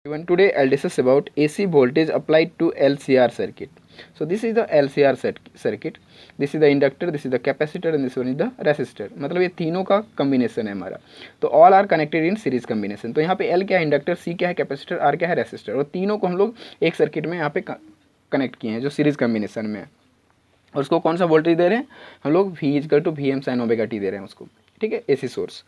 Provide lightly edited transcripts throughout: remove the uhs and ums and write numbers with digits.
Even today I'll discuss about AC voltage applied to LCR circuit. So this is the LCR circuit. This is the inductor, this is the capacitor and this one is the resistor. मतलब ये तीनों का combination है हमारा. तो all are connected in series combination. तो यहाँ पे L क्या है इंडक्टर, C क्या है कैपेसिटर, R क्या है रेसिस्टर, और तीनों को हम लोग एक सर्किट में यहाँ पे कनेक्ट किए हैं जो सीरीज कम्बिनेशन में है. और उसको कौन सा वोल्टेज दे रहे हैं हम लोग, V=VM sin ओमेगा t दे रहे हैं उसको. ठीक है, AC सोर्स.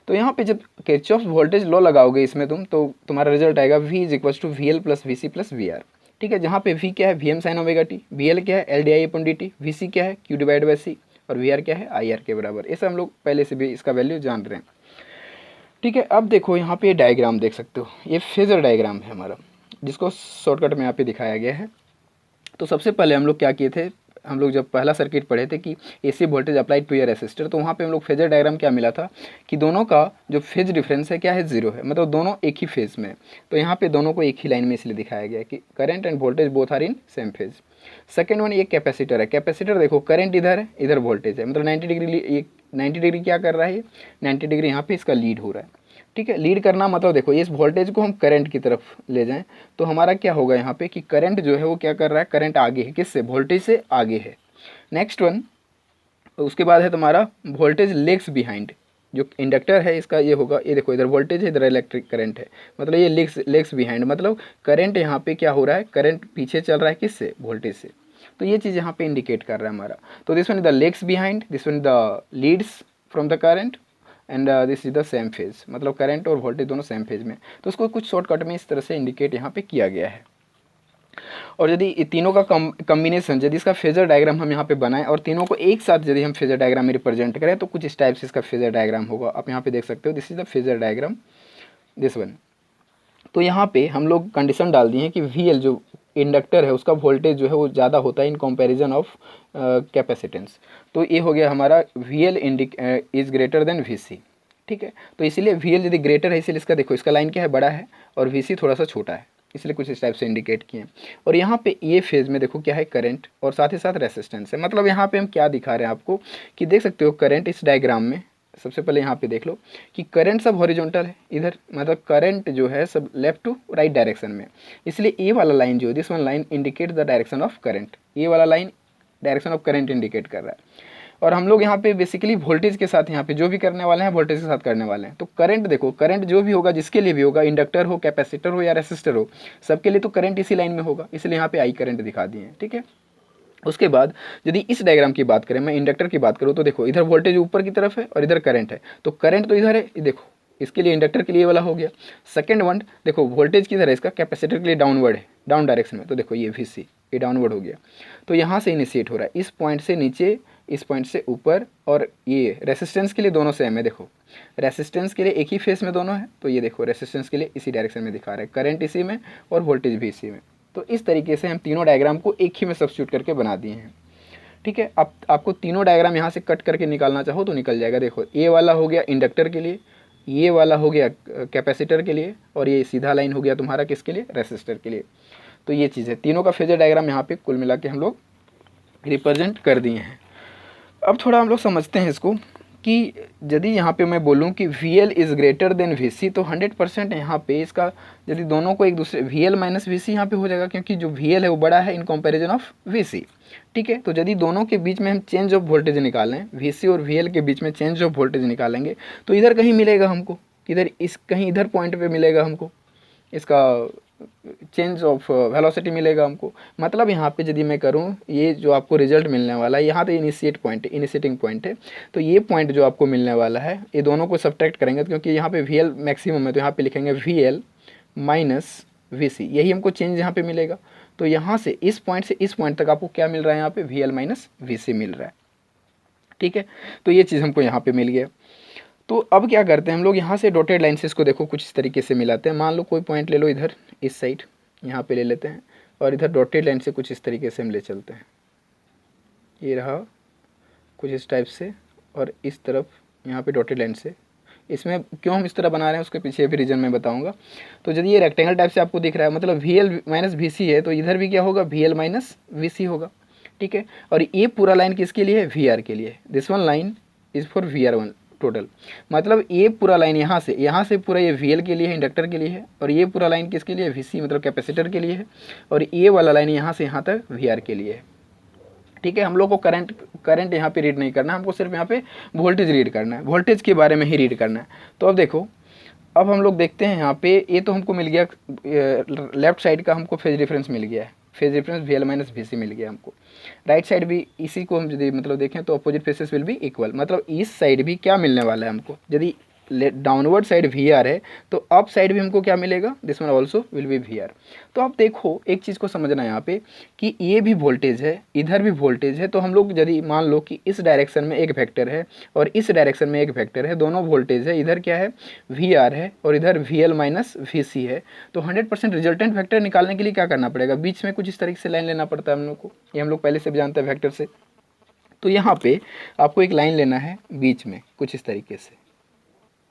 तो यहाँ पे जब किरचॉफ वोल्टेज लॉ लगाओगे इसमें तो तुम्हारा रिजल्ट आएगा V=VL + VC + VR. ठीक है, जहाँ पे V क्या है VM sin omega t, VL क्या है LdI/dt, VC क्या है Q/C और VR क्या है IR के बराबर. ऐसा हम लोग पहले से भी इसका वैल्यू जान रहे हैं. ठीक है, अब देखो यहाँ पे ये डायग्राम देख सकते हो, ये फेजर डायग्राम है हमारा जिसको शॉर्टकट में यहाँ पे दिखाया गया है. तो सबसे पहले हम लोग क्या किए थे, हम लोग जब पहला सर्किट पढ़े थे कि AC voltage applied to a resistor, तो वहाँ पे हम लोग फेजर डायग्राम क्या मिला था कि दोनों का जो फेज डिफरेंस है क्या है, 0 है, मतलब दोनों एक ही फेज में. तो यहाँ पे दोनों को एक ही लाइन में इसलिए दिखाया गया है कि current and voltage both are in same phase. Second one, ये कैपेसिटर है. कैपेसिटर देखो करंट इधर है, इधर वोल्टेज है, मतलब 90 डिग्री, ये 90 डिग्री क्या कर रहा है, 90 डिग्री यहाँ पे इसका लीड हो रहा है. ठीक है, लीड करना मतलब देखो इस वोल्टेज को हम करंट की तरफ ले जाएं तो हमारा क्या होगा यहाँ पे कि करंट जो है वो क्या कर रहा है, करंट आगे है, किससे, वोल्टेज से आगे है. नेक्स्ट वन, उसके बाद है तुम्हारा वोल्टेज लेग्स बिहाइंड. जो इंडक्टर है इसका ये होगा, ये देखो इधर वोल्टेज है, इधर इलेक्ट्रिक करंट है, मतलब ये लेग्स बिहाइंड, मतलब करंट यहाँ पे क्या हो रहा है, करंट पीछे चल रहा है किससे, वोल्टेज से. तो ये चीज़ यहाँ पे इंडिकेट कर रहा है हमारा. तो this one is the lags behind, this one is the leads from the current and this is the same phase, मतलब करंट और वोल्टेज दोनों सेम फेज में. तो उसको कुछ शॉर्टकट में इस तरह से इंडिकेट यहाँ पे किया गया है. और यदि तीनों का कम्बिनेशन, यदि इसका फेजर डायग्राम हम यहाँ पे बनाएं और तीनों को एक साथ यदि हम फेजर डायग्राम में रिप्रेजेंट करें तो कुछ इस टाइप से इसका फेजर डायग्राम होगा. आप यहाँ पे देख सकते हो, this is the phasor diagram, this one. तो यहाँ पे हम लोग कंडीशन डाल दिए हैं कि VL जो इंडक्टर है उसका वोल्टेज जो है वो ज़्यादा होता है इन कंपैरिजन ऑफ कैपेसिटेंस. तो ये हो गया हमारा VL is greater then VC. ठीक है, तो इसीलिए VL यदि ग्रेटर है इसलिए इसका देखो, इसका लाइन क्या है, बड़ा है, और VC थोड़ा सा छोटा है, इसलिए कुछ इस टाइप से इंडिकेट किए. और यहाँ पे ये फेज में देखो क्या है, करंट और साथ ही साथ रेसिस्टेंस है. मतलब यहाँ पे हम क्या दिखा रहे हैं आपको कि देख सकते हो करंट इस डायग्राम में, सबसे पहले यहाँ पे देख लो कि करंट सब हॉरिजॉन्टल है इधर, मतलब करंट जो है सब लेफ्ट टू राइट डायरेक्शन में. इसलिए ये वाला लाइन जो है, this one line indicate the direction of current. ये वाला line direction of current indicate कर रहा है. और हम लोग यहाँ पे बेसिकली वोल्टेज के साथ यहाँ पे जो भी करने वाले हैं वोल्टेज के साथ करने वाले हैं. तो करंट देखो, करंट जो भी होगा, जिसके लिए भी होगा, इंडक्टर हो, कैपेसिटर हो या रेसिस्टर हो, सबके लिए तो करंट इसी लाइन में होगा, इसलिए यहाँ पे आई करंट दिखा दिए हैं. ठीक है, उसके बाद यदि इस डायग्राम की बात करें, मैं इंडक्टर की बात करूँ तो देखो इधर वोल्टेज ऊपर की तरफ है और इधर करंट है. तो करंट तो इधर है, देखो इसके लिए इंडक्टर के लिए वाला हो गया. सेकंड वन देखो वोल्टेज किधर है इसका, कैपेसिटर के लिए डाउनवर्ड है, डाउन डायरेक्शन में. तो देखो ये VC, ये डाउनवर्ड हो गया. तो यहाँ से इनिशिएट हो रहा है, इस पॉइंट से नीचे, इस पॉइंट से ऊपर. और ये रेसिस्टेंस के लिए दोनों सेम है, देखो रेसिस्टेंस के लिए एक ही फेस में दोनों है. तो ये देखो रेसिस्टेंस के लिए इसी डायरेक्शन में दिखा रहा है, करंट इसी में और वोल्टेज भी इसी में. तो इस तरीके से हम तीनों डायग्राम को एक ही में सब्स्टिट्यूट करके बना दिए हैं. ठीक है, अब आपको तीनों डायग्राम यहाँ से कट करके निकालना चाहो तो निकल जाएगा. देखो ये वाला हो गया इंडक्टर के लिए, ये वाला हो गया कैपेसिटर के लिए, और ये सीधा लाइन हो गया तुम्हारा किसके लिए, रेसिस्टर के लिए. तो ये चीज़ है, तीनों का फेजर डायग्राम यहाँ पे कुल मिला के हम लोग रिप्रेजेंट कर दिए हैं. अब थोड़ा हम लोग समझते हैं इसको कि यदि यहाँ पे मैं बोलूँ कि VL is greater then VC, तो 100% यहाँ पे इसका यदि दोनों को एक दूसरे VL - VC यहाँ पे हो जाएगा, क्योंकि जो VL है वो बड़ा है इन कंपैरिजन ऑफ VC. ठीक है, तो यदि दोनों के बीच में हम चेंज ऑफ वोल्टेज निकालें, VC और VL के बीच में चेंज ऑफ वोल्टेज निकालेंगे, तो इधर कहीं मिलेगा हमको, इधर इस कहीं इधर पॉइंट पे मिलेगा हमको इसका चेंज ऑफ वेलोसिटी मिलेगा हमको. मतलब यहाँ पे यदि मैं करूँ, ये जो आपको रिजल्ट मिलने वाला है, यहाँ तो इनिशिएट पॉइंट है, इनिशिएटिंग पॉइंट है. तो ये पॉइंट जो आपको मिलने वाला है, ये दोनों को सब्ट्रैक्ट करेंगे, क्योंकि यहाँ पे VL मैक्सिमम है, तो यहाँ पे लिखेंगे VL - VC, यही हमको चेंज यहाँ पे मिलेगा. तो यहाँ से इस पॉइंट से इस पॉइंट तक आपको क्या मिल रहा है, यहाँ पे VL - VC मिल रहा है. ठीक है, तो ये चीज़ हमको यहाँ पे मिल गया. तो अब क्या करते हैं हम लोग, यहाँ से डॉटेड लाइन से इसको देखो कुछ इस तरीके से मिलाते हैं. मान लो कोई पॉइंट ले लो इधर इस साइड, यहाँ पे ले लेते हैं, और इधर डॉटेड लाइन से कुछ इस तरीके से हम ले चलते हैं. ये रहा कुछ इस टाइप से, और इस तरफ यहाँ पे डॉटेड लाइन से. इसमें क्यों हम इस तरह बना रहे हैं उसके पीछे भी रीज़न मैं बताऊँगा. तो यदि ये रेक्टेंगल टाइप से आपको दिख रहा है, मतलब VL - VC है, तो इधर भी क्या होगा, VL - VC होगा. ठीक है, और ये पूरा लाइन किसके लिए है, VR के लिए. This one line is for VR1 total. मतलब ये पूरा लाइन यहाँ से पूरा ये VL के लिए है, इंडक्टर के लिए है, और ये पूरा लाइन किसके लिए है, VC मतलब कैपेसिटर के लिए है, और ये वाला लाइन यहाँ से यहाँ तक VR के लिए है। ठीक है, हम लोग को करंट यहाँ पे रीड नहीं करना है, हमको सिर्फ यहाँ पे वोल्टेज रीड करना है, वोल्टेज के बारे में ही रीड करना है। तो अब देखो, अब हम लोग देखते हैं यहाँ पे, ये तो हमको मिल गया लेफ्ट साइड का, हमको फेज डिफरेंस मिल गया है, phase difference VL minus VC मिल गया हमको। राइट साइड भी इसी को हम यदि मतलब देखें तो opposite faces will be equal, मतलब इस साइड भी क्या मिलने वाला है हमको, यदि डाउनवर्ड साइड VR है तो अप साइड भी हमको क्या मिलेगा, this one also will be VR। तो आप देखो एक चीज़ को समझना है यहाँ पे कि ये भी वोल्टेज है, इधर भी वोल्टेज है, तो हम लोग यदि मान लो कि इस डायरेक्शन में एक वेक्टर है और इस डायरेक्शन में एक वेक्टर है, दोनों वोल्टेज है, इधर क्या है VR है और इधर VL माइनस VC है, तो 100% रिजल्टेंट वेक्टर निकालने के लिए क्या करना पड़ेगा, बीच में कुछ इस तरीके से लाइन लेना पड़ता है हम लोग को, ये हम लोग पहले से भी जानते हैं वेक्टर से। तो यहाँ पे आपको एक लाइन लेना है बीच में कुछ इस तरीके से,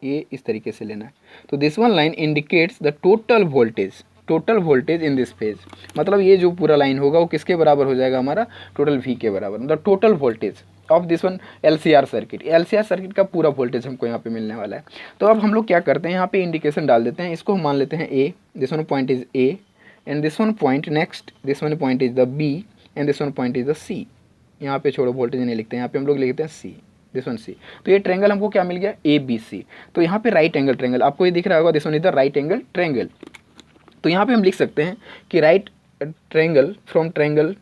ये इस तरीके से लेना है। तो this one line indicates the total voltage in this phase, मतलब ये जो पूरा लाइन होगा वो किसके बराबर हो जाएगा, हमारा टोटल V के बराबर, मतलब total voltage of this one LCR circuit का पूरा वोल्टेज हमको यहाँ पे मिलने वाला है। तो अब हम लोग क्या करते हैं, यहाँ पे इंडिकेशन डाल देते हैं, इसको हम मान लेते हैं A, this one point is A and this one point next, this one point is the B and this one point is the C। यहाँ पे छोड़ो वोल्टेज नहीं लिखते हैं, यहाँ पे हम लोग लिखते हैं C, दिस वन C। तो ये ट्रेंगल हमको क्या मिल गया, ABC। तो यहाँ पे राइट एंगल ट्रेंगल आपको ये दिख रहा होगा, this one is the right angle triangle. तो यहाँ पे हम लिख सकते हैं कि right triangle from triangle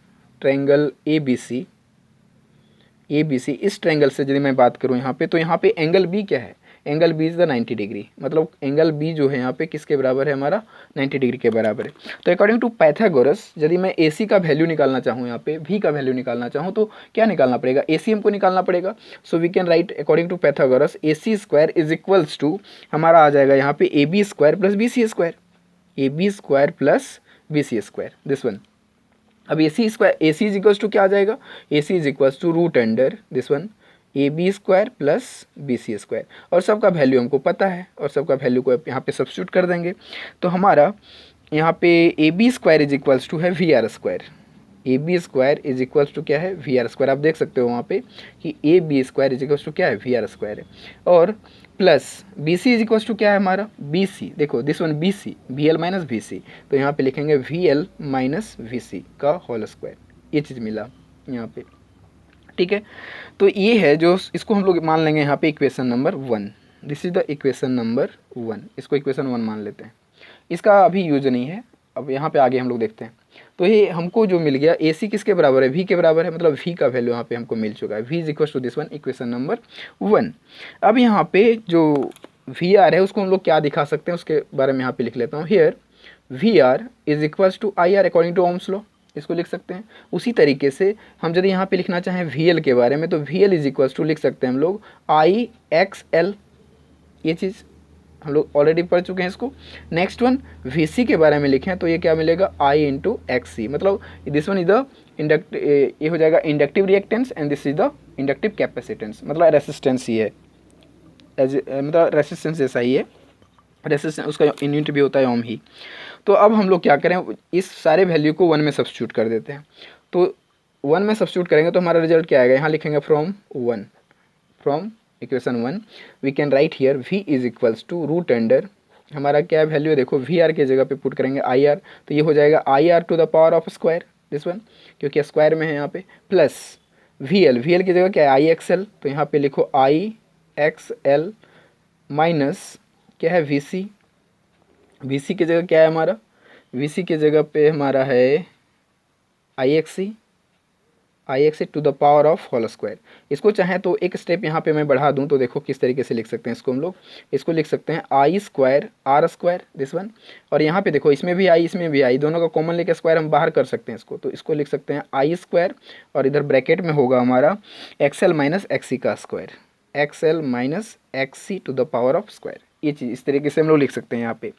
ABC इस ट्रेंगल से यदि मैं बात करूँ यहाँ पे, तो यहाँ पे एंगल B क्या है, angle B is the 90 degree, मतलब एंगल B जो है यहाँ पे किसके बराबर है, हमारा 90 डिग्री के बराबर है। तो अकॉर्डिंग टू पाइथागोरस यदि मैं AC का वैल्यू निकालना चाहूँ, यहाँ पे V का वैल्यू निकालना चाहूँ, तो क्या निकालना पड़ेगा, AC हमको निकालना पड़ेगा। So we can write according to Pythagoras AC square is equals to, हमारा आ जाएगा यहाँ पे AB square plus BC square, AB square plus BC square, this one. अब AC square, AC is equals to क्या आ जाएगा, AC is equals to root under this one AB square plus BC square, और सबका value हमको पता है और सबका वैल्यू को यहाँ पे सब्स्टिट्यूट कर देंगे। तो हमारा यहाँ पे AB square is equals to है VR square, AB square is equals to क्या है, VR स्क्वायर। आप देख सकते हो वहाँ पे कि AB square is equals to क्या है, VR स्क्वायर है, और plus BC is equals to क्या है हमारा, BC, देखो this one BC, VL minus VC, तो यहाँ पे लिखेंगे VL माइनस VC का होल स्क्वायर, ये चीज़ मिला यहाँ पे। ठीक है, तो ये है जो, इसको हम लोग मान लेंगे यहाँ पे equation number 1, this is the equation number 1, इसको इक्वेशन 1 मान लेते हैं, इसका अभी यूज नहीं है, अब यहाँ पे आगे हम लोग देखते हैं। तो ये हमको जो मिल गया AC किसके बराबर है, V के बराबर है, मतलब V का वैल्यू यहाँ पे हमको मिल चुका है, V is equal to this one, equation number 1। अब यहाँ पे जो VR है उसको हम लोग क्या दिखा सकते हैं, उसके बारे में यहाँ पे लिख लेता हूँ, here VR is equals to IR according to Ohm's law, इसको लिख सकते हैं। उसी तरीके से हम यदि यहाँ पे लिखना चाहें VL के बारे में, तो VL इज इक्वल्स टू लिख सकते हैं हम लोग IXL, ये चीज़ हम लोग ऑलरेडी पढ़ चुके हैं इसको। नेक्स्ट वन VC के बारे में लिखें तो ये क्या मिलेगा, I इंटू XC, मतलब दिस वन इज द ये हो जाएगा inductive reactance and this is the inductive capacitance, मतलब रेसिस्टेंस ही है, मतलब रेसिस्टेंस जैसा ही है, रेसिस्टेंस उसका यूनिट भी होता है ओम ही। तो अब हम लोग क्या करें, इस सारे वैल्यू को 1 में सब्स्टिट्यूट कर देते हैं। तो 1 में सब्स्टिट्यूट करेंगे तो हमारा रिजल्ट क्या आएगा, यहाँ लिखेंगे from equation 1 we can write here V is equals to root under, हमारा क्या वैल्यू है देखो, VR के जगह पे पुट करेंगे IR, तो ये हो जाएगा IR to the power of square, this one क्योंकि स्क्वायर में है यहाँ पे, प्लस VL की जगह क्या है IXL, तो यहाँ पे लिखो IXL माइनस क्या है VC की जगह क्या है हमारा, VC की जगह पे हमारा है IXC to the power of whole square. इसको चाहें तो एक स्टेप यहाँ पे मैं बढ़ा दूँ तो देखो किस तरीके से लिख सकते हैं इसको हम लोग, इसको लिख सकते हैं I square R square, this one, और यहाँ पे देखो इसमें भी I इसमें भी I, दोनों का कॉमन लेके स्क्वायर हम बाहर कर सकते हैं इसको, तो इसको लिख सकते हैं I स्क्वायर, और इधर ब्रैकेट में होगा हमारा XL माइनस XC का square, XL minus XC to the power of square, ये चीज़ इस तरीके से हम लोग लिख सकते हैं यहाँ पे।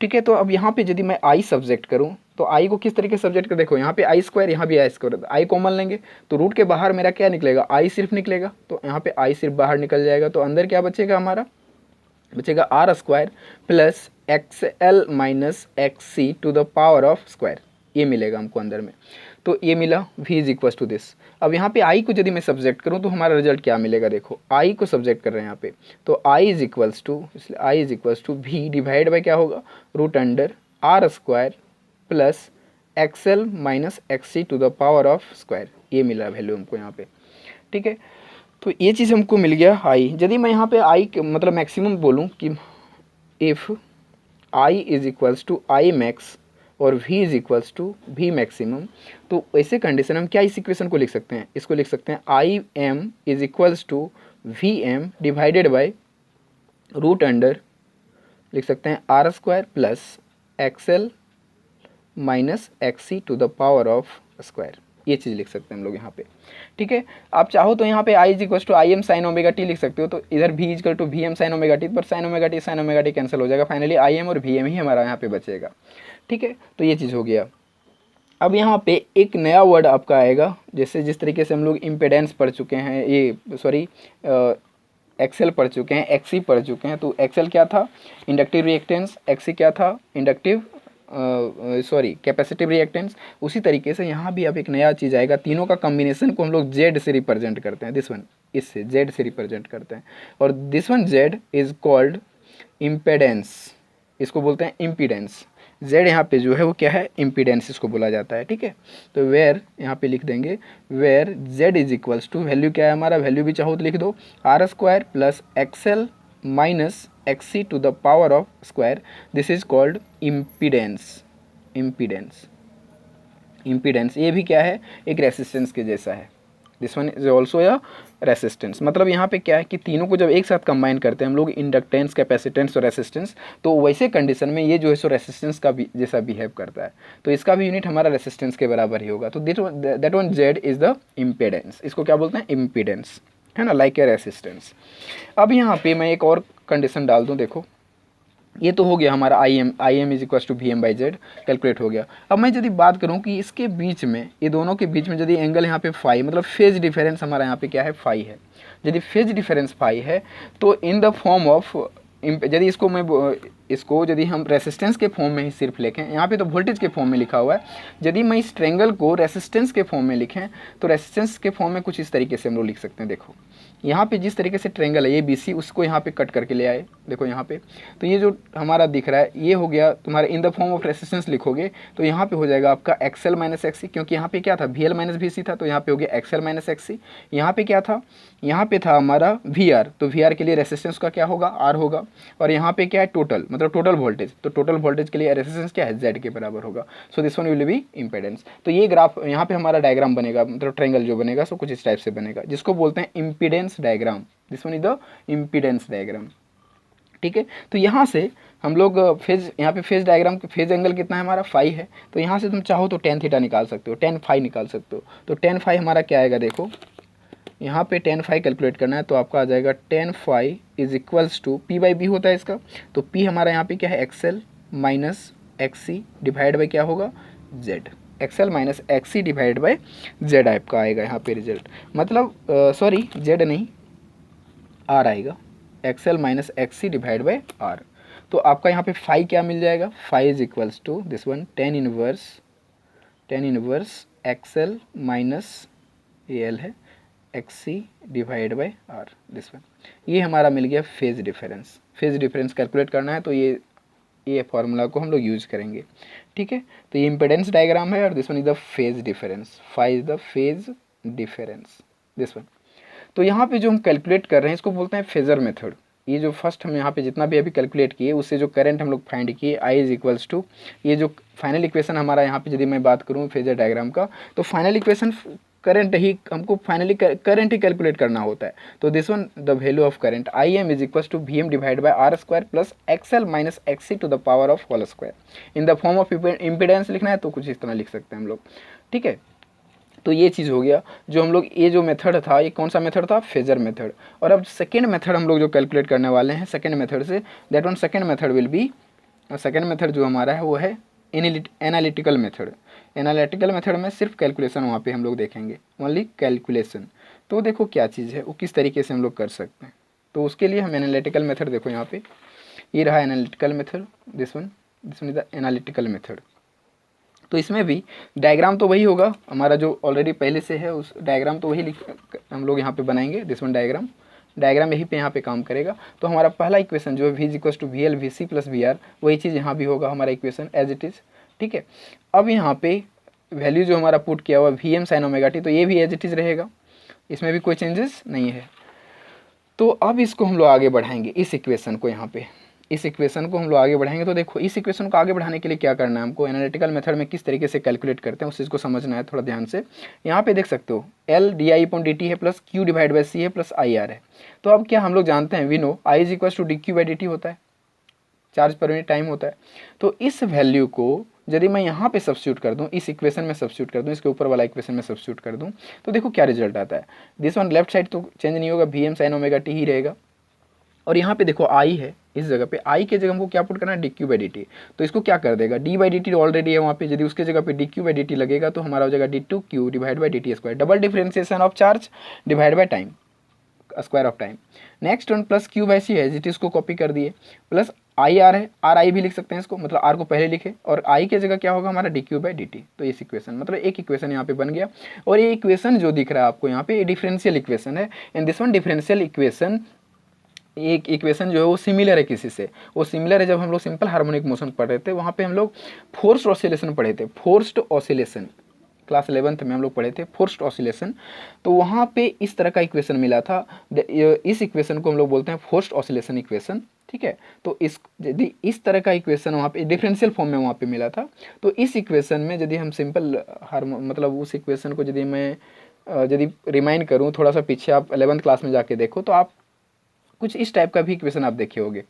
ठीक है, तो अब यहाँ पे यदि मैं I सब्जेक्ट करूँ तो I को किस तरीके से सब्जेक्ट कर, देखो यहाँ पे I स्क्वायर, यहाँ भी I स्क्वायर, I कॉमन लेंगे तो रूट के बाहर मेरा क्या निकलेगा, I सिर्फ निकलेगा, तो यहाँ पे I सिर्फ बाहर निकल जाएगा, तो अंदर क्या बचेगा हमारा, बचेगा R square plus XL minus XC to the power of square, ये मिलेगा हमको अंदर में। तो ये मिला v is equal to this. अब यहाँ पे i को यदि मैं सब्जेक्ट करूँ तो हमारा रिजल्ट क्या मिलेगा, देखो i को सब्जेक्ट कर रहे हैं यहाँ पे, तो i इज इक्वल्स टू, इसलिए i is equals to v divide by क्या होगा, root under R square plus XL minus X to the power of square. ये मिला वैल्यू हमको यहाँ पे, ठीक है। तो ये चीज़ हमको मिल गया i। यदि मैं यहाँ पे i मतलब मैक्सिमम बोलूँ कि if i is equals to I max और v is equals to v maximum, तो ऐसे कंडीशन हम क्या इस इक्वेशन को लिख सकते हैं, इसको लिख सकते हैं I M is equals to V M divided by root under, लिख सकते हैं R square plus XL minus XC to the power of square. ये चीज़ लिख सकते हैं हम लोग यहाँ पे, ठीक है। आप चाहो तो यहाँ पे i is equal to I M sine omega T लिख सकते हो, तो इधर v is equal to V M sine omega T, पर साइन ओमेगा टी कैंसिल हो जाएगा, फाइनली आई एम और वी एम ही हमारा यहाँ पे बचेगा, ठीक है। तो ये चीज़ हो गया। अब यहाँ पे एक नया वर्ड आपका आएगा, जैसे जिस तरीके से हम लोग इम्पेडेंस पढ़ चुके हैं, ये सॉरी एक्सेल पढ़ चुके हैं, एक्सी पढ़ चुके हैं। तो एक्सेल क्या था, इंडक्टिव रिएक्टेंस, एक्सी क्या था, इंडक्टिव सॉरी कैपेसिटिव रिएक्टेंस। उसी तरीके से यहाँ भी अब एक नया चीज़ आएगा, तीनों का कॉम्बिनेशन को हम लोग जेड से रिप्रेजेंट करते हैं, दिस वन इससे जेड से रिप्रेजेंट करते हैं, और this one Z is called impedance, इसको बोलते हैं इम्पीडेंस। जेड यहाँ पे जो है वो क्या है, इम्पीडेंस इसको बोला जाता है, ठीक है। तो वेयर यहाँ पे लिख देंगे, where Z is equals to, value क्या है हमारा, वैल्यू भी चाहो तो लिख दो R square plus XL minus XC to the power of square, this is called impedance. Impedance impedance ये भी क्या है, एक रेसिस्टेंस के जैसा है, दिस वन इज ऑल्सो या रेसिस्टेंस। मतलब यहाँ पे क्या है कि तीनों को जब एक साथ कंबाइन करते हैं हम लोग, इंडक्टेंस, कैपेसिटेंस और रेसिस्टेंस, तो वैसे कंडीशन में ये जो है सो रेसिस्टेंस का भी जैसा बिहेव करता है, तो इसका भी यूनिट हमारा रेसिस्टेंस के बराबर ही होगा। तो that one Z is the impedance, इसको क्या बोलते हैं, इम्पीडेंस, है ना, लाइक ए रेसिस्टेंस। अब यहाँ पे मैं एक और कंडीशन डाल दूँ, देखो ये तो हो गया हमारा I M is equal to V M by Z calculate हो गया। अब मैं यदि बात करूं कि इसके बीच में, ये दोनों के बीच में यदि एंगल यहाँ पे फाई, मतलब फेज डिफरेंस हमारा यहाँ पे क्या है, फाई है। यदि फेज डिफरेंस फाई है तो इन द फॉर्म ऑफ, यदि इसको यदि हम रेसिस्टेंस के फॉर्म में ही सिर्फ लिखें, यहाँ पे तो वोल्टेज के फॉर्म में लिखा हुआ है, यदि मैं इस ट्रेंगल को रेसिस्टेंस के फॉर्म में लिखें तो रेसिस्टेंस के फॉर्म में कुछ इस तरीके से हम लोग लिख सकते हैं। देखो यहाँ पे जिस तरीके से ट्रेंगल है ये BC, उसको यहाँ पे कट करके ले आए, देखो यहाँ पे, तो ये जो हमारा दिख रहा है ये हो गया तुम्हारा इन द फॉर्म ऑफ रेसिस्टेंस लिखोगे तो यहाँ पे हो जाएगा आपका एक्सएल माइनस एक्सी, क्योंकि यहाँ पे क्या था, VL माइनस VC था, तो यहाँ पे हो गया एक्सएल माइनस एक्सी। यहाँ पे क्या था, यहाँ पे था हमारा VR, तो VR के लिए रेसिस्टेंस का क्या होगा, R होगा, और यहाँ पे क्या है टोटल, मतलब टोटल वोल्टेज, तो टोटल वोल्टेज के लिए रेसिस्टेंस क्या है, Z के बराबर होगा। So this one will B impedance. तो ये ग्राफ यहाँ पे हमारा डायग्राम बनेगा, मतलब ट्रेंगल जो बनेगा सो कुछ इस टाइप से बनेगा, जिसको बोलते हैं impedance diagram, this one is the impedance diagram, ठीक है। तो यहाँ से हम लोग फेज, यहाँ पे फेज डायग्राम, फेज एंगल कितना है हमारा, फाई है, तो यहाँ से तुम चाहो तो टेन थीटा निकाल सकते हो, टेन फाई निकाल सकते हो। तो टेन फाई हमारा क्या आएगा, देखो यहाँ पे टेन फाई कैलकुलेट करना है तो आपका आ जाएगा tan phi is equals to P by B होता है इसका, तो पी हमारा यहाँ पे क्या है, XL minus XC divide by क्या होगा, Z, XL minus XC divide by Z आपका आएगा यहाँ पे रिजल्ट, मतलब सॉरी जेड नहीं आर आएगा, XL minus XC divide by R. तो आपका यहाँ पे फाई क्या मिल जाएगा, phi is equals to this one tan inverse XL minus ये एल है XC divide by R, this one. ये हमारा मिल गया phase difference. Phase difference calculate करना है तो ये फार्मूला को हम लोग यूज करेंगे, ठीक है। तो ये इम्पेडेंस डायग्राम है और this one is the phase difference, phi is the phase difference, this one. तो यहाँ पे जो हम कैलकुलेट कर रहे हैं इसको बोलते हैं फेजर मेथड। ये जो फर्स्ट हम यहाँ पे जितना भी अभी कैलकुलेट किए उससे जो करंट हम लोग फाइंड किए आई इज इक्वल्स टू, ये जो फाइनल इक्वेशन हमारा यहाँ पे यदि मैं बात करूँ फेजर डायग्राम का, तो फाइनल इक्वेशन करंट ही हमको फाइनली करंट ही कैलकुलेट करना होता है। तो this one the value of current I M is equals to V M divide by R square plus XL minus XC to the power of whole square. In the form of impedance लिखना है तो कुछ इस तरह लिख सकते हैं हम लोग, ठीक है। तो ये चीज़ हो गया जो हम लोग, ये जो मेथड था ये कौन सा मेथड था, फेजर मेथड। और अब सेकेंड मेथड हम लोग जो कैलकुलेट करने वाले हैं सेकेंड मेथड से, that one second method will be, second method जो हमारा है वो है एनालिटिकल मेथड। एनालिटिकल मेथड में सिर्फ कैलकुलेशन वहाँ पे हम लोग देखेंगे, ओनली कैलकुलेशन। तो देखो क्या चीज़ है वो किस तरीके से हम लोग कर सकते हैं, तो उसके लिए हम एनालिटिकल मेथड, देखो यहाँ पे ये रहा analytical method, this one is the analytical method. तो इसमें भी डायग्राम तो वही होगा हमारा जो ऑलरेडी पहले से है, उस डायग्राम तो वही हम लोग यहाँ पे बनाएंगे, दिस वन डायग्राम यहीं पे यहाँ पे काम करेगा। तो हमारा पहला इक्वेशन जो है v equal to V L V C plus V R, वही चीज़ यहाँ भी होगा हमारा इक्वेशन एज इट इज़। ठीक है, अब यहाँ पे वैल्यू जो हमारा पुट किया हुआ V M sine omega T, तो ये भी एज इट इज़ रहेगा, इसमें भी कोई चेंजेस नहीं है। तो अब इसको हम लोग आगे बढ़ाएंगे, इस इक्वेशन को यहाँ पे, इस इक्वेशन को हम लोग आगे बढ़ाएंगे। तो देखो इस इक्वेशन को आगे बढ़ाने के लिए क्या करना है हमको, एनालिटिकल मेथड में किस तरीके से कैलकुलेट करते हैं उस चीज़ को समझना है थोड़ा ध्यान से। यहाँ पे देख सकते हो L D I upon D T है plus Q divide by C है प्लस आई आर है। तो अब क्या हम लोग जानते हैं, we know I is equal to D Q by D T होता है, चार्ज पर यूनिट टाइम होता है। तो इस वैल्यू को यदि मैं यहाँ पे सब्स्टिट्यूट कर दूँ, इस इक्वेशन में सब्स्टिट्यूट कर दूँ, इसके ऊपर वाला इक्वेशन में सब्स्टिट्यूट कर दूँ, तो देखो क्या रिजल्ट आता है। दिस वन लेफ्ट साइड तो चेंज नहीं होगा, V M sine omega T ही रहेगा। और यहाँ पे देखो आई है, इस जगह पे आई के जगह हमको क्या पुट करना है, D Q by D T. तो इसको क्या कर देगा, D by D T already है वहाँ पे, यदि उसके जगह पे D Q by D T लगेगा तो हमारा हो जाएगा D two Q divide by D T square, double differentiation of charge divide by time, square of time. Next one plus Q by C है, जिट इसको कॉपी कर दिए, प्लस आई आर है, आर आई भी लिख सकते हैं इसको, मतलब आर को पहले लिखे और आई के जगह क्या होगा हमारा D Q by D T. तो इस इक्वेशन मतलब एक इक्वेशन यहाँ पे बन गया। और ये इक्वेशन जो दिख रहा है आपको यहाँ पे, ये डिफरेंशियल इक्वेशन है। In this one differential equation, एक इक्वेशन जो है वो सिमिलर है किसी से, वो सिमिलर है जब हम लोग सिंपल हार्मोनिक मोशन पढ़ रहे थे, वहाँ पे हम लोग फोर्स्ड ऑसिलेशन पढ़े थे, फोर्स्ड ऑसिलेशन क्लास 11th में हम लोग पढ़े थे फोर्स्ड ऑसिलेशन। तो वहाँ पे इस तरह का इक्वेशन मिला था, इस इक्वेशन को हम लोग बोलते हैं फोर्स्ड ऑसिलेशन इक्वेशन। ठीक है, तो इस यदि इस तरह का इक्वेशन वहाँ पे डिफरेंशियल फॉर्म में वहाँ पे मिला था, तो इस इक्वेशन में यदि हम सिंपल मतलब उस इक्वेशन को यदि मैं यदि रिमाइंड करूँ थोड़ा सा पीछे, आप 11th क्लास में जाके देखो तो आप कुछ इस टाइप का भी इक्वेशन आप देखे होंगे।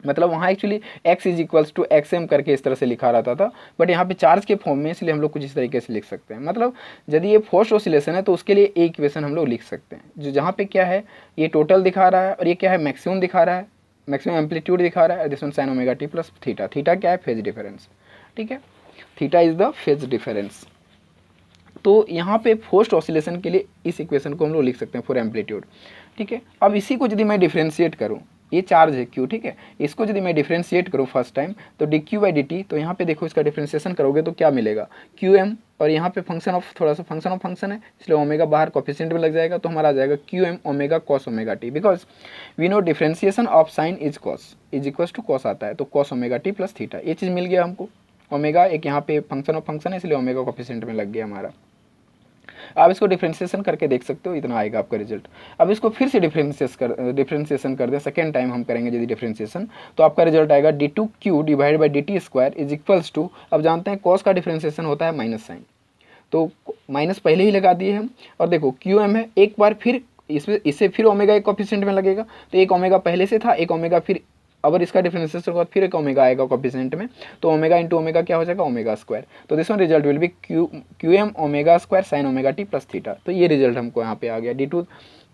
मतलब वहाँ actually x is equals to X M करके इस तरह से लिखा रहता था, बट यहाँ पे चार्ज के फॉर्म में, इसलिए हम लोग कुछ इस तरीके से लिख सकते हैं। मतलब यदि ये फोर्स्ड ऑसिलेशन है तो उसके लिए एक इक्वेशन हम लोग लिख सकते हैं, जो जहाँ पे क्या है ये टोटल दिखा रहा है और ये क्या है मैक्सिमम दिखा रहा है, मैक्सिमम एम्पलीट्यूड दिखा रहा है, this one sine omega T plus theta. Theta क्या है, फेज डिफरेंस। ठीक है, theta is the phase difference. तो यहाँ पे फोर्स्ड ऑसिलेशन के लिए इस इक्वेशन को हम लोग लिख सकते हैं फॉर एम्पलीट्यूड। ठीक है, अब इसी को यदि मैं डिफ्रेंशिएट करूँ, ये चार्ज है क्यू, ठीक है, इसको यदि मैं डिफ्रेंशिएट करूँ फर्स्ट टाइम तो D Q by D T, तो यहाँ पे देखो इसका डिफ्रेंशिएशन करोगे तो क्या मिलेगा, क्यू एम, और यहाँ पे फंक्शन ऑफ थोड़ा सा फंक्शन ऑफ फंक्शन है इसलिए ओमेगा बाहर कोफिशिएंट में लग जाएगा, तो हमारा आ जाएगा Q M omega cos omega T, because we know differentiation of sine is cos is equals to cos आता है, तो cos omega T plus theta, ये चीज़ मिल गया हमको। ओमेगा एक यहाँ पे फंक्शन ऑफ फंक्शन है इसलिए ओमेगा कोफिशिएंट में लग गया हमारा। आप इसको डिफ्रेंशिएशन करके देख सकते हो, इतना आएगा आपका रिजल्ट। अब इसको फिर से डिफ्रेंशिएशन कर दें, सेकेंड टाइम हम करेंगे यदि डिफ्रेंशिएशन, तो आपका रिजल्ट आएगा D two Q divide by D T square is equals to, अब जानते हैं कॉस का डिफ्रेंशिएशन होता है माइनस साइन, तो माइनस पहले ही लगा दिए हम। और देखो क्यू एम है, एक बार फिर इससे फिर ओमेगा एक कोफिशिएंट में लगेगा, तो एक ओमेगा पहले से था, एक ओमेगा फिर, अगर इसका डिफरेंशिएशन होगा फिर एक ओमेगा आएगा कोफिशिएंट में, तो ओमेगा इंटू ओमेगा क्या हो जाएगा, ओमेगा स्क्वायर। तो this one result will be Q M omega square sine omega T plus theta. तो ये रिजल्ट हमको यहाँ पे आ गया, D two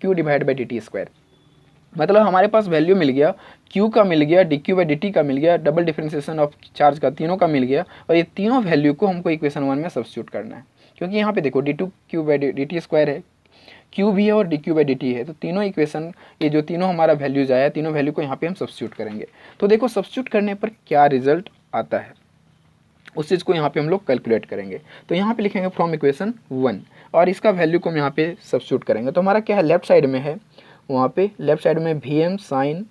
Q divide by D T square. मतलब हमारे पास वैल्यू मिल गया, क्यू का मिल गया, D Q by D T का मिल गया, डबल डिफरेंशिएशन ऑफ चार्ज का, तीनों का मिल गया, और ये तीनों वैल्यू को हमको इक्वेशन 1 में सब्स्टिट्यूट करना है। क्योंकि यहाँ पे देखो D two Q by D T square है, क्यू भी है और D Q by D T है, तो तीनों इक्वेशन, ये जो तीनों हमारा वैल्यूज आया, तीनों वैल्यू को यहाँ पे हम सब्स्टिट्यूट करेंगे। तो देखो सब्स्टिट्यूट करने पर क्या रिजल्ट आता है, उस चीज़ को यहाँ पे हम लोग कैलकुलेट करेंगे। तो यहाँ पे लिखेंगे फ्रॉम इक्वेशन 1 और इसका वैल्यू को हम यहाँ पे सब्स्टिट्यूट करेंगे। तो हमारा क्या है, लेफ्ट साइड में है, वहाँ पे लेफ्ट साइड में V M sine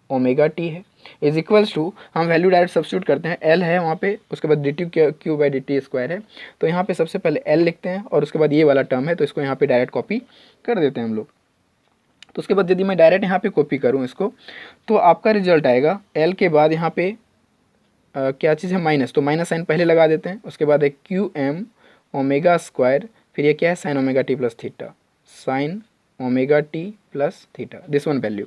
omega T है इज इक्वल्स टू, हम वैल्यू डायरेक्ट सब्स्टिट्यूट करते हैं, एल है वहाँ पे, उसके बाद D T Q by D T square है, तो यहाँ पे सबसे पहले एल लिखते हैं और उसके बाद ये वाला टर्म है तो इसको यहाँ पे डायरेक्ट कॉपी कर देते हैं हम लोग। तो उसके बाद यदि मैं डायरेक्ट यहाँ पे कॉपी करूँ इसको, तो आपका रिजल्ट आएगा एल के बाद यहाँ पे क्या चीज़ है, माइनस, तो माइनस साइन पहले लगा देते हैं, उसके बाद एक क्यू एम ओमेगा स्क्वायर, फिर ये क्या है sine omega T plus theta, sine omega T plus theta, this one value.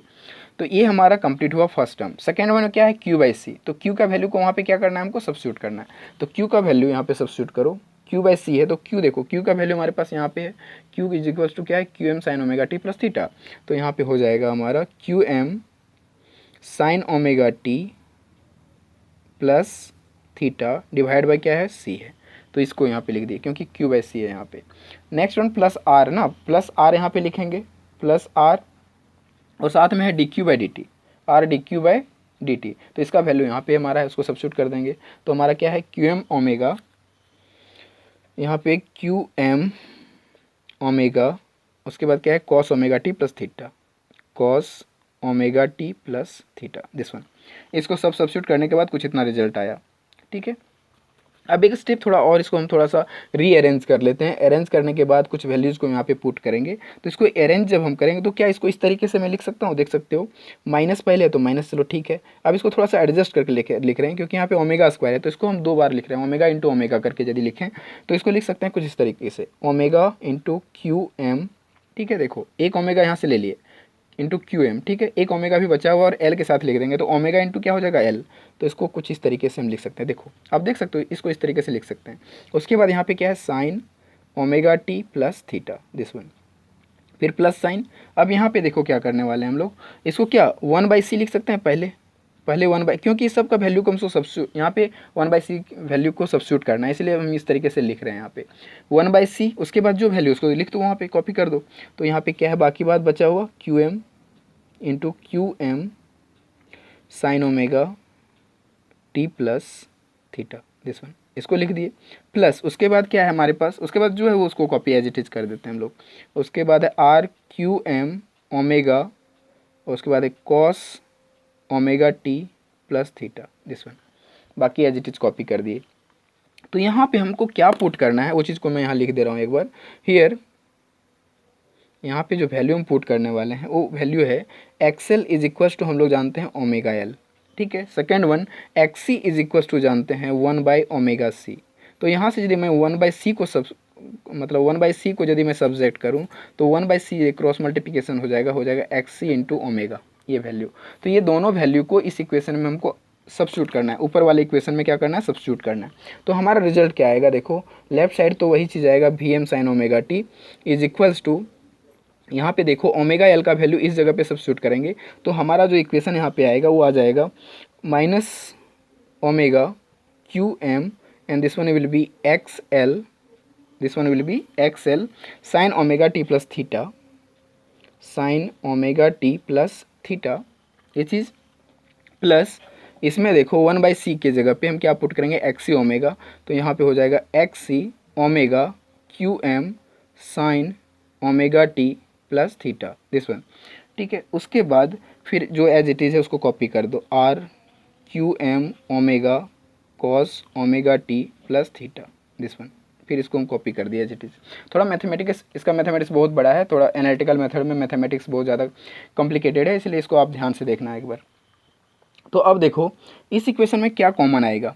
तो ये हमारा कंप्लीट हुआ फर्स्ट टर्म। सेकेंड वन क्या है, क्यू बाई सी, तो क्यू का वैल्यू को वहाँ पे क्या करना है, हमको सब्स्टिट्यूट करना है। तो क्यू का वैल्यू यहाँ पे सब्स्टिट्यूट करो, क्यू बाई सी है, तो क्यू देखो क्यू का वैल्यू हमारे पास यहाँ पे है, क्यू इज इक्वल्स टू क्या है, Q M sine omega T plus theta, तो यहाँ पे हो जाएगा हमारा Q M sine omega T plus theta divide by क्या है, सी है, तो इसको यहाँ पे लिख दिए क्योंकि क्यू बाई सी है यहाँ पे। नेक्स्ट वन प्लस आर ना, प्लस आर यहाँ पे लिखेंगे, प्लस आर, और साथ में है D Q by D T, R D Q by D T, तो इसका वैल्यू यहाँ पे हमारा है, उसको सब्स्टिट्यूट कर देंगे। तो हमारा क्या है, क्यू एम ओमेगा यहाँ पे क्यू एम ओमेगा, उसके बाद क्या है cos omega T plus theta, cos omega T plus theta, this one. इसको सब सब्स्टिट्यूट करने के बाद कुछ इतना रिजल्ट आया, ठीक है। अब एक स्टेप थोड़ा और इसको हम थोड़ा सा रीअरेंज कर लेते हैं। अरेंज करने के बाद कुछ वैल्यूज़ को यहाँ पे पुट करेंगे। तो इसको अरेंज जब हम करेंगे तो क्या इसको इस तरीके से मैं लिख सकता हूँ, देख सकते हो माइनस पहले है तो माइनस, चलो ठीक है। अब इसको थोड़ा सा एडजस्ट करके लिख रहे हैं क्योंकि यहाँ पे ओमेगा स्क्वायर है, तो इसको हम 2 बार लिख रहे हैं। ओमेगा इंटू ओमेगा करके यदि लिखें तो इसको लिख सकते हैं कुछ इस तरीके से, ओमेगा इंटू क्यू एम, ठीक है। देखो एक ओमेगा यहाँ से ले लिए इंटू क्यू एम, ठीक है। एक ओमेगा भी बचा हुआ और एल के साथ लिख देंगे तो ओमेगा इंटू क्या हो जाएगा एल। तो इसको कुछ इस तरीके से हम लिख सकते हैं। देखो आप देख सकते हो, इसको इस तरीके से लिख सकते हैं। उसके बाद यहाँ पे क्या है sine omega T plus theta, this one, फिर प्लस साइन। अब यहाँ पे देखो क्या करने वाले हैं हम लोग, इसको क्या 1/c लिख सकते हैं पहले, पहले 1/, क्योंकि इस सब का वैल्यू को हमको सब्स्टिट्यूट यहाँ पे 1/c वैल्यू को सब्स्टिट्यूट करना है, इसलिए हम इस तरीके से लिख रहे हैं यहाँ पे 1/c। उसके बाद जो वैल्यू उसको लिख दो वहाँ पे, कॉपी कर दो। तो यहाँ पे क्या है बाकी बात बचा हुआ Q M into Q M sine omega T plus theta, this one, इसको लिख दिए। प्लस उसके बाद क्या है हमारे पास, उसके बाद जो है वो उसको कॉपी एज इट इज कर देते हैं हम लोग। उसके बाद है आर क्यू एम ओमेगा, उसके बाद है cos omega T plus theta, this one, बाकी एज इट इज कॉपी कर दिए। तो यहाँ पे हमको क्या पुट करना है वो चीज़ को मैं यहाँ लिख दे रहा हूँ एक बार हियर। यहाँ पे जो वैल्यू हम पुट करने वाले हैं वो वैल्यू है एक्सएल इज इक्वल टू, हम लोग जानते हैं ओमेगा एल, ठीक है। Second one XC is equal to जानते हैं 1/ओमेगा सी। तो यहाँ से यदि मैं 1/c को मतलब 1/c को यदि मैं सब्जेक्ट करूँ तो 1/c क्रॉस मल्टीप्लिकेशन हो जाएगा एक्सी इंटू ओमेगा, ये वैल्यू। तो ये दोनों वैल्यू को इस इक्वेशन में हमको सब्स्टिट्यूट करना है, ऊपर वाले इक्वेशन में क्या करना है सब्स्टिट्यूट करना है। तो हमारा रिजल्ट क्या आएगा, देखो लेफ्ट साइड तो वही चीज़ आएगा V M sine omega T is equals to, यहाँ पे देखो ओमेगा एल का वैल्यू इस जगह पे सब्स्टिट्यूट करेंगे तो हमारा जो इक्वेशन यहाँ पे आएगा वो आ जाएगा minus omega Q M and this one will be X L, this one will be X L sine omega T plus theta, sine omega T plus theta, ये चीज़ प्लस इसमें देखो 1/c के जगह पे हम क्या पुट करेंगे एक्सी ओमेगा, तो यहाँ पे हो जाएगा XC omega Q M sine omega T plus theta, this one, ठीक है। उसके बाद फिर जो एज इट इज़ है उसको कॉपी कर दो, R Q M omega cos omega T plus theta, this one, फिर इसको हम कॉपी कर दिया एज इट इज़। थोड़ा मैथमेटिक्स, इसका मैथमेटिक्स बहुत बड़ा है, थोड़ा एनालिटिकल मेथड में मैथमेटिक्स बहुत ज़्यादा कॉम्प्लिकेटेड है, इसलिए इसको आप ध्यान से देखना एक बार। तो अब देखो इस इक्वेशन में क्या कॉमन आएगा,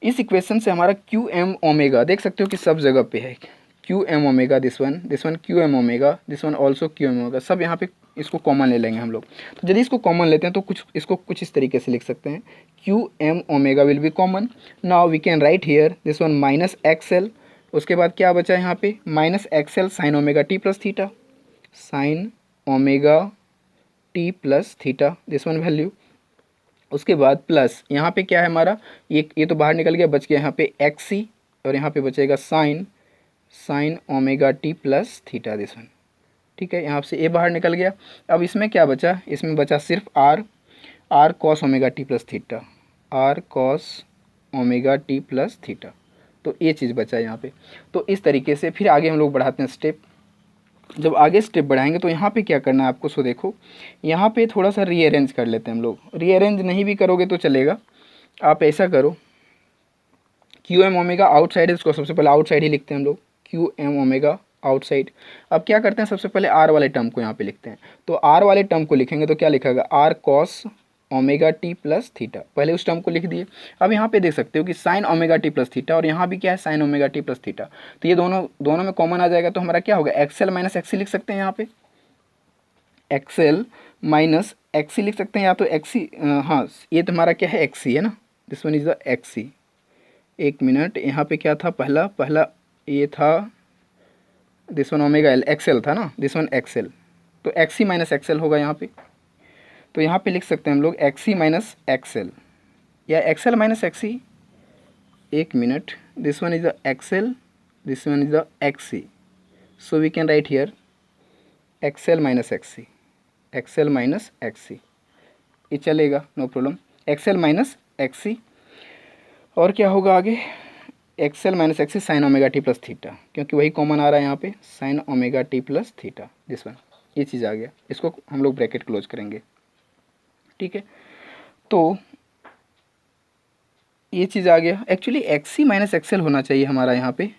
इस इक्वेशन से हमारा क्यू एम ओमेगा देख सकते हो कि सब जगह पे है, Q M omega this one Q M omega, this one also Q M omega, सब यहाँ पे इसको कॉमन ले लेंगे हम लोग। तो यदि इसको कॉमन लेते हैं तो कुछ इसको कुछ इस तरीके से लिख सकते हैं, Q M omega will be common, now we can write here this one minus X L. उसके बाद क्या बचा है यहाँ पे minus X L sine omega T plus theta, sine omega T plus theta, this one value. उसके बाद plus यहाँ पे क्या है हमारा, ये तो बाहर निकल गया, बच गया यहाँ पे एक्सी और यहाँ पे बचेगा sign omega T plus theta, this one, ठीक है। यहाँ से ए बाहर निकल गया। अब इसमें क्या बचा, इसमें बचा सिर्फ R cos omega T plus theta, R cos omega T plus theta, तो ये चीज़ बचा यहाँ पे। तो इस तरीके से फिर आगे हम लोग बढ़ाते हैं स्टेप। जब आगे स्टेप बढ़ाएंगे तो यहाँ पे क्या करना है आपको, सो देखो यहाँ पे थोड़ा सा रीअरेंज कर लेते हैं हम लोग। रीअरेंज नहीं भी करोगे तो चलेगा, आप ऐसा करो क्यू एम ओमेगा आउटसाइड है, इसको सबसे पहले आउटसाइड ही लिखते हैं हम लोग, क्यू एम ओमेगा आउटसाइड। अब क्या करते हैं सबसे पहले आर वाले टर्म को यहाँ पे लिखते हैं। तो आर वाले टर्म को लिखेंगे तो क्या लिखेगा, R cos omega T plus theta, पहले उस टर्म को लिख दिए। अब यहाँ पे देख सकते हो कि sign omega T plus theta और यहाँ भी क्या है sine omega T plus theta, तो ये दोनों में कॉमन आ जाएगा। तो हमारा क्या होगा एक्सएल माइनस एक्सी लिख सकते हैं यहाँ पे, एक्सएल माइनस एक्सी लिख सकते हैं, या तो एक्सी, हाँ ये तुम्हारा क्या है एक्सी है ना, this one is the XC. एक मिनट, यहाँ पे क्या था पहला ये था this one omega L, XL था ना, दिस वन एक्सएल, तो एक्सी माइनस एक्सएल होगा यहाँ पे। तो यहाँ पे लिख सकते हैं हम लोग एक्सी माइनस एक्सएल या एक्सएल माइनस एक्सी, एक minute, this one is the XL, this one is the XC, so we can write here XL minus XC, XL minus XC, ये चलेगा no problem, XL minus XC. और क्या होगा आगे, XL minus XC sine omega T plus theta, क्योंकि वही common आ रहा है यहाँ पे, sine omega T plus theta, this one, ये चीज़ आ गया। इसको हम लोग ब्रैकेट क्लोज करेंगे, ठीक है। तो ये चीज़ आ गया। एक्चुअली एक्सी माइनस एक्सएल होना चाहिए हमारा यहाँ पे,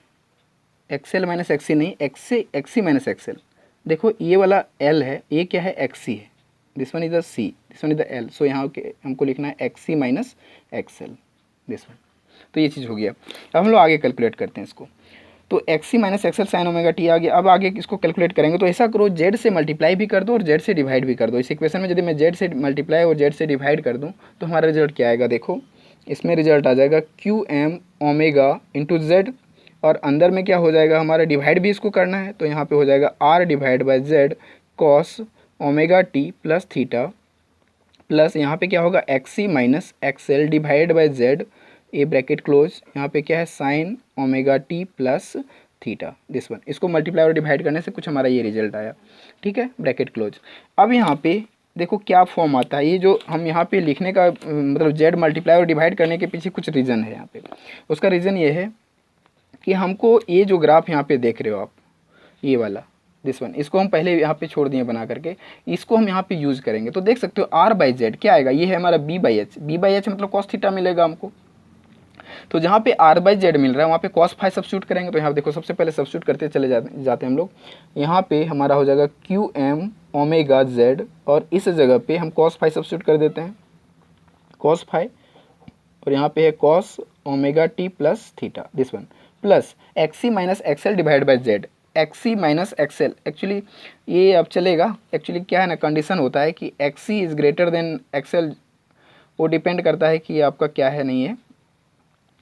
एक्सएल माइनस एक्सी नहीं, एक्सी माइनस एक्सएल। देखो ये वाला एल है, ये क्या है, एक्सी है, this one is the C, this one is the L, so यहाँ के हमको लिखना है X C minus X L, this one. तो ये चीज़ हो गया। अब हम लोग आगे कैलकुलेट करते हैं इसको। तो XC minus X L sine omega T आ गया। अब आगे इसको कैलकुलेट करेंगे तो ऐसा करो, जेड से मल्टीप्लाई भी कर दो और जेड से डिवाइड भी कर दो। इस इक्वेशन में यदि मैं जेड से मल्टीप्लाई और जेड से डिवाइड कर दूँ तो हमारा रिजल्ट क्या आएगा, देखो इसमें रिजल्ट आ जाएगा Q M omega into Z, और अंदर में क्या हो जाएगा हमारा, डिवाइड भी इसको करना है तो यहाँ पे हो जाएगा R divide by Z cos omega T plus theta, plus यहाँ पे क्या होगा XC minus XL divide by Z, ए ब्रैकेट क्लोज, यहाँ पे क्या है sine omega T plus theta, this one. इसको मल्टीप्लाई और डिवाइड करने से कुछ हमारा ये रिजल्ट आया, ठीक है, ब्रैकेट क्लोज। अब यहाँ पे देखो क्या फॉर्म आता है, ये जो हम यहाँ पे लिखने का मतलब जेड मल्टीप्लाई और डिवाइड करने के पीछे कुछ रीज़न है यहाँ पे। उसका रीज़न ये है कि हमको ये जो ग्राफ यहाँ पे देख रहे हो आप, ये वाला दिस वन, इसको हम पहले यहाँ पे छोड़ दिए बना करके, इसको हम यहाँ पे यूज़ करेंगे तो देख सकते हो आर बाई जेड क्या आएगा, ये है हमारा बी बाई एच मतलब कॉस थीटा मिलेगा हमको। तो जहाँ पे आर बाई जेड मिल रहा है वहाँ पे कॉस फाई सब्स्टिट्यूट करेंगे, तो यहाँ देखो सबसे पहले सब्स्टिट्यूट करते चले जाते हैं हम लोग। यहाँ पे हमारा हो जाएगा क्यू एम ओमेगा जेड, और इस जगह पे हम कॉस फाई सब्स्टिट्यूट कर देते हैं, कॉस फाई, और यहाँ पे है cos omega T plus theta, this one, plus XC minus XL divide by Z, XC minus XL. Actually ये अब चलेगा, एक्चुअली क्या है ना, कंडीशन होता है कि XC is greater than XL, वो डिपेंड करता है कि आपका क्या है, नहीं है,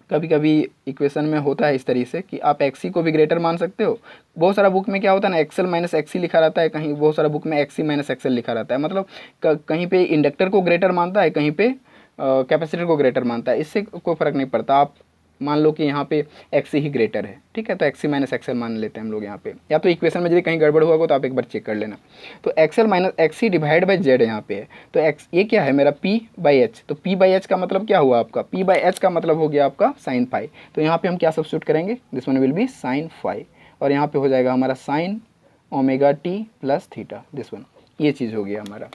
कभी कभी इक्वेशन में होता है इस तरीके से कि आप एक्सी को भी ग्रेटर मान सकते हो। बहुत सारा बुक में क्या होता है ना, एक्सएल माइनस एक्सी लिखा रहता है, कहीं बहुत सारा बुक में एक्सी माइनस एक्सएल लिखा रहता है, मतलब कहीं पे इंडक्टर को ग्रेटर मानता है, कहीं पे कैपेसिटर को ग्रेटर मानता है, इससे कोई फ़र्क नहीं पड़ता। आप मान लो कि यहाँ पे एक्सी ही ग्रेटर है, ठीक है, तो एक्सी माइनस एक्सएल मान लेते हैं हम लोग यहाँ पे, या तो इक्वेशन में यदि कहीं गड़बड़ हुआ हो तो आप एक बार चेक कर लेना। तो XL minus XC divide by Z यहाँ पे है, तो एक्स ये क्या है मेरा पी बाई एच, तो पी बाई एच का मतलब क्या हुआ आपका, पी बाई एच का मतलब हो गया आपका साइन फाई, तो यहाँ पे हम क्या सब्स्टिट्यूट करेंगे, this one will be sine phi, और यहाँ पे हो जाएगा हमारा sine omega T plus theta, this one, ये चीज़ हो गया हमारा।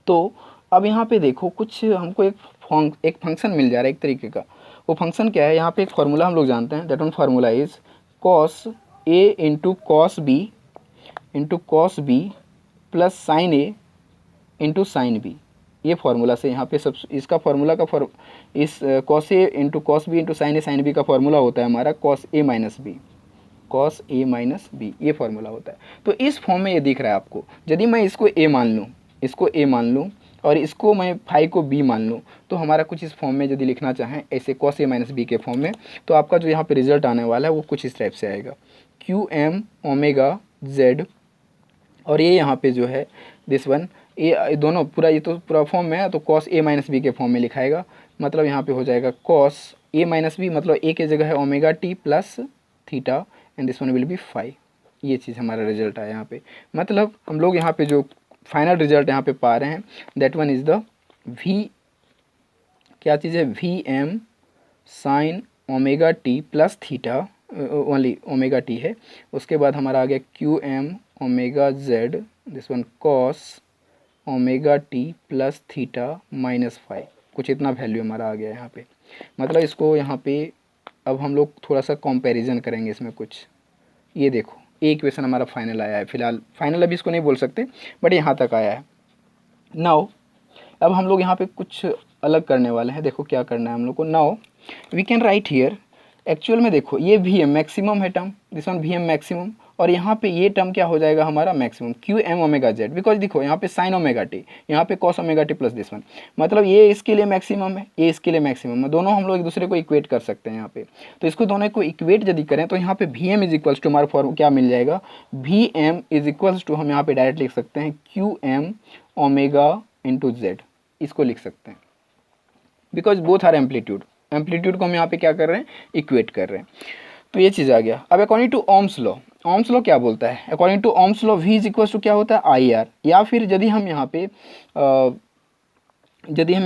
तो अब यहाँ पे देखो कुछ हमको एक फंक्शन मिल जा रहा है एक तरीके का, वो फंक्शन क्या है, यहाँ पे एक फार्मूला हम लोग जानते हैं, that one formula is cos A into cos B plus sine A into sine B, ये फार्मूला से यहाँ पे सब इसका फार्मूला का इस cos A into cos B into sine B का फार्मूला होता है हमारा कॉस ए माइनस बी, ये फार्मूला होता है। तो इस फॉर्म में ये दिख रहा है आपको, यदि मैं इसको ए मान लूँ और इसको मैं फाई को बी मान लूँ, तो हमारा कुछ इस फॉर्म में यदि लिखना चाहें ऐसे कॉस ए माइनस बी के फॉर्म में, तो आपका जो यहाँ पे रिजल्ट आने वाला है वो कुछ इस टाइप से आएगा, क्यू एम ओमेगा जेड, और ये यहाँ पे जो है दिस वन, ये दोनों पूरा, ये तो पूरा फॉर्म में है, तो कॉस ए माइनस बी के फॉर्म में लिखाएगा, मतलब यहाँ पे हो जाएगा कॉस ए माइनस बी, मतलब ए के जगह है omega T plus theta, and this one will be phi, ये चीज़ हमारा रिजल्ट आया यहाँ पे। मतलब हम लोग यहाँ पे जो फाइनल रिजल्ट यहाँ पे पा रहे हैं, that one is the V, क्या चीज़ है, V M sine omega T plus theta, only omega T है, उसके बाद हमारा आ गया Q M omega Z, this one cos omega T plus theta minus phi, कुछ इतना वैल्यू हमारा आ गया यहाँ पे। मतलब इसको यहाँ पे अब हम लोग थोड़ा सा कंपैरिजन करेंगे इसमें कुछ, ये देखो ये इक्वेशन हमारा फाइनल आया है, फिलहाल फाइनल अभी इसको नहीं बोल सकते, बट यहाँ तक आया है। नाउ अब हम लोग यहाँ पे कुछ अलग करने वाले हैं, देखो क्या करना है हम लोग को। Now we can write here, actual में देखो ये वी एम मैक्सिमम है term, this one V M maximum, और यहाँ पे ये टर्म क्या हो जाएगा हमारा maximum, Q M omega Z, because देखो यहाँ पे साइन ओमेगा टी, यहाँ पे cos omega T plus this one, मतलब ये इसके लिए मैक्सिमम है, ये इसके लिए मैक्सिमम है, दोनों हम लोग एक दूसरे को इक्वेट कर सकते हैं यहाँ पे। तो इसको दोनों को इक्वेट यदि करें तो यहाँ पे V M is equals to हमारा फॉर्म क्या मिल जाएगा, V M is equals to, हम यहाँ पे डायरेक्ट लिख सकते हैं Q M omega into Z, इसको लिख सकते हैं, बिकॉज बोथ आर एम्पलीट्यूड को हम यहाँ पे क्या कर रहे हैं, इक्वेट कर रहे हैं। तो ये चीज़ आ गया। अब अकॉर्डिंग टू ओम्स लॉ क्या बोलता है, according to Ohm's law V is equal to क्या होता है आई आर, या फिर यदि हम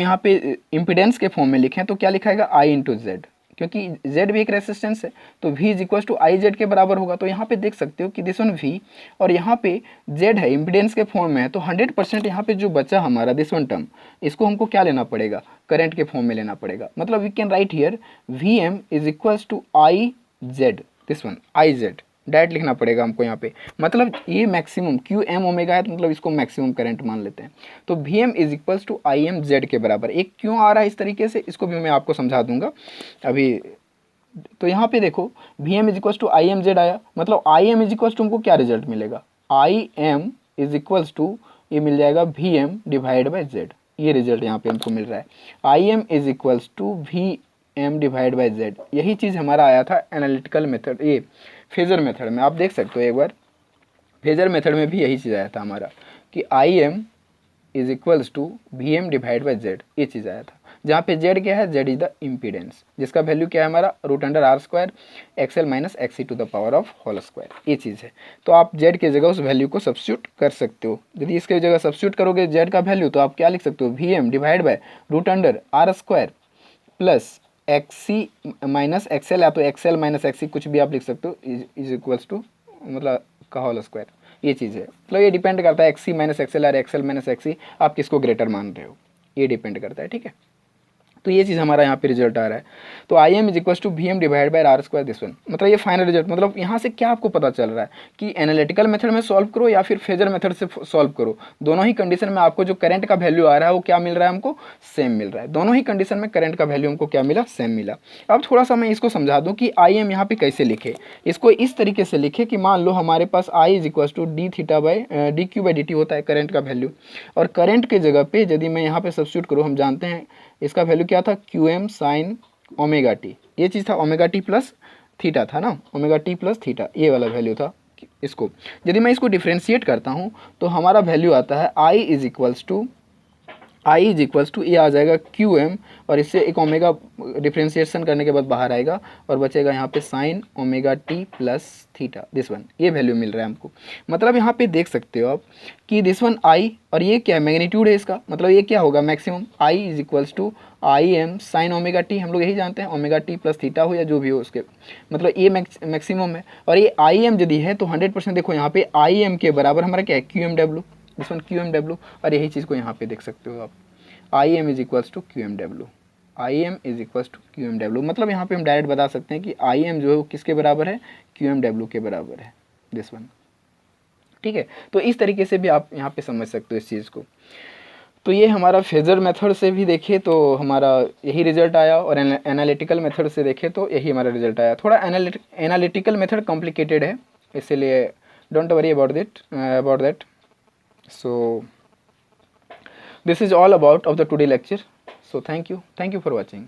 यहाँ पे इम्पिडेंस के फॉर्म में लिखें तो क्या लिखाएगा आई इंटू जेड, क्योंकि Z भी एक रेसिस्टेंस है, तो V is equal to I Z के बराबर होगा। तो यहाँ पे देख सकते हो कि दिस वन V और यहाँ पे Z है, इम्पिडेंस के फॉर्म में है, तो 100% यहाँ पे जो बचा हमारा दिस वन टर्म, इसको हमको क्या लेना पड़ेगा, करंट के फॉर्म में लेना पड़ेगा। मतलब we can write here VM is equal to I Z, this one I Z direct लिखना पड़ेगा हमको यहाँ पे। मतलब ये मैक्सिमम क्यू एम ओमेगा है, तो मतलब इसको मैक्सिमम करंट मान लेते हैं। तो V M is equals to I M Z के बराबर। एक क्यों आ रहा है इस तरीके से, इसको भी मैं आपको समझा दूंगा अभी। तो यहाँ पे देखो V M is equals to I M Z आया, मतलब I M is equals to हमको क्या रिजल्ट मिलेगा, I M is equals to ये मिल जाएगा V M divide by Z. ये रिजल्ट यहाँ पे हमको मिल रहा है, I M is equals to V M divide by Z. यही चीज़ हमारा आया था एनालिटिकल मेथड, ये फेजर मेथड में। आप देख सकते हो एक बार, फेजर मेथड में भी यही चीज़ आया था हमारा कि I M is equals to V M divide by Z, ये चीज़ आया था। जहाँ पे जेड क्या है, जेड इज द इम्पीडेंस, जिसका वैल्यू क्या है हमारा root under R square XL minus XC to the power of whole square, ये चीज़ है। तो आप जेड की जगह उस वैल्यू को सब्स्टिट्यूट कर सकते हो। यदि इसके जगह सब्स्टिट्यूट करोगे जेड का वैल्यू, तो आप क्या लिख सकते हो, V M divide by root under R square plus XC minus XL, या तो एक्सएल माइनस एक्सी कुछ भी आप लिख सकते हो, इज इक्वल्स टू मतलब का होल स्क्वायर, ये चीज़ है। मतलब ये डिपेंड करता है एक्सी माइनस एक्सएल और एक्सएल माइनस एक्सी आप किसको ग्रेटर मान रहे हो, ये डिपेंड करता है, ठीक है। तो ये चीज़ हमारा यहाँ पे रिजल्ट आ रहा है। तो I M is equal to V M divide by R square this one. मतलब ये फाइनल रिजल्ट, मतलब यहाँ से क्या आपको पता चल रहा है कि एनालिटिकल मेथड में सॉल्व करो या फिर फेजर मेथड से सॉल्व करो, दोनों ही कंडीशन में आपको जो करंट का वैल्यू आ रहा है वो क्या मिल रहा है, हमको सेम मिल रहा है। दोनों ही कंडीशन में करंट का वैल्यू हमको क्या मिला, सेम मिला। अब थोड़ा सा मैं इसको समझा दूँ कि आई एम यहाँ पे कैसे लिखे। इसको इस तरीके से लिखे कि मान लो हमारे पास I is equal to D theta by D Q by D T होता है करंट का वैल्यू, और करंट के जगह पे यदि मैं यहाँ पे सब्स्टिट्यूट करूँ, हम जानते हैं इसका वैल्यू क्या था, Q M sine omega t, ये चीज़ था, ओमेगा टी प्लस थीटा था ना, ओमेगा टी प्लस थीटा ये वाला वैल्यू था। इसको यदि मैं इसको डिफ्रेंशिएट करता हूँ तो हमारा वैल्यू आता है आई इज इक्वल्स टू ये आ जाएगा क्यू एम, और इससे एक ओमेगा डिफ्रेंशिएशन करने के बाद बाहर आएगा और बचेगा यहाँ पे sine omega T plus theta, this one, ये वैल्यू मिल रहा है हमको। मतलब यहाँ पे देख सकते हो आप कि दिस वन आई, और ये क्या है, मैग्नीट्यूड है इसका, मतलब ये क्या होगा maximum, I is equals to I M sine omega t, हम लोग यही जानते हैं ओमेगा टी प्लस थीटा हो या जो भी हो उसके, मतलब ये मैक्सिमम है। और ये आई एम यदि है तो 100% देखो यहाँ पे आई एम के बराबर हमारा क्या है, Q M W, this one Q M W, और यही चीज़ को यहाँ पे देख सकते हो आप, I M is equals to Q M W, I M is equals to Q M W. मतलब यहाँ पे हम डायरेक्ट बता सकते हैं कि आई एम जो है वो किसके बराबर है, क्यू एम डब्ल्यू के बराबर है, दिस वन, ठीक है। तो इस तरीके से भी आप यहाँ पे समझ सकते हो इस चीज़ को। तो ये हमारा फेजर मेथड से भी देखें तो हमारा यही रिजल्ट आया, और एनालिटिकल मेथड से देखें तो यही हमारा रिजल्ट आया। थोड़ा एनालिटिकल मेथड कॉम्प्लिकेटेड है, इसलिए don't worry about that. So this is all about of the today lecture. So thank you for watching.